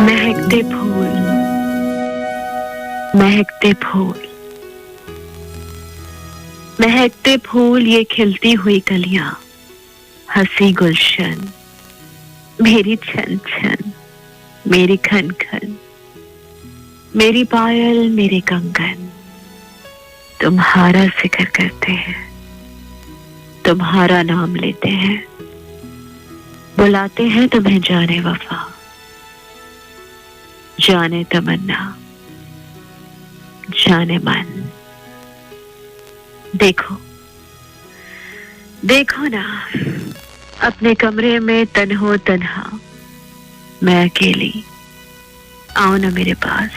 महकते फूल, महकते फूल, महकते फूल, ये खिलती हुई कलियां, हंसी गुलशन, मेरी छन छन, मेरी खन खन, मेरी पायल, मेरे कंगन, तुम्हारा जिक्र करते हैं, तुम्हारा नाम लेते हैं, बुलाते हैं तुम्हें जाने वफा, जाने तमन्ना, जाने मन। देखो देखो ना, अपने कमरे में तन्हो तन्हा, मैं अकेली, आओ ना मेरे पास,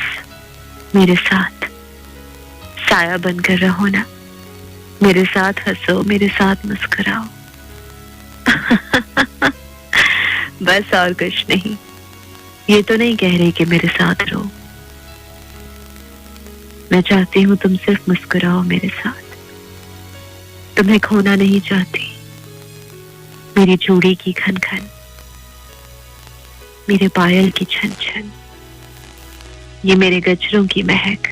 मेरे साथ साया बनकर रहो ना, मेरे साथ हंसो, मेरे साथ मुस्कुराओ। बस और कुछ नहीं। ये तो नहीं कह रही कि मेरे साथ रहो, मैं चाहती हूं तुम सिर्फ मुस्कुराओ मेरे साथ। तुम्हें खोना नहीं चाहती, मेरी चूड़ी की खन खन, मेरे पायल की छन छन, ये मेरे गजरों की महक,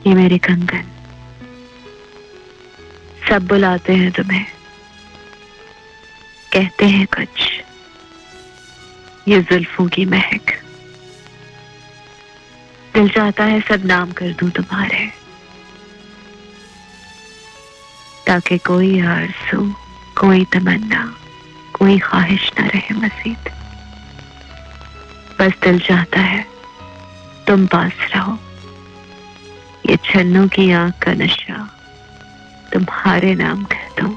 ये मेरे कंगन, सब बुलाते हैं तुम्हें, कहते हैं कुछ, ये जुल्फों की महक, दिल चाहता है सब नाम कर दूं तुम्हारे, ताकि कोई आरज़ू, कोई तमन्ना, कोई ख्वाहिश न रहे मज़ीद। बस दिल चाहता है तुम पास रहो, ये छन्नों की आंख का नशा तुम्हारे नाम कर दूं,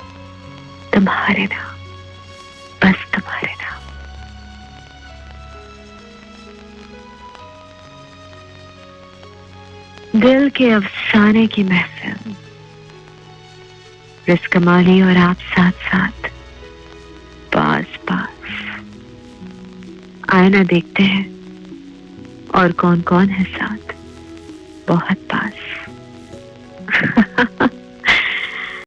तुम्हारे नाम, बस तुम्हारे नाम। दिल के अफसाने की महफिल, रिज़ कमाली और आप साथ साथ, पास पास, आईना देखते हैं और कौन कौन है साथ, बहुत पास।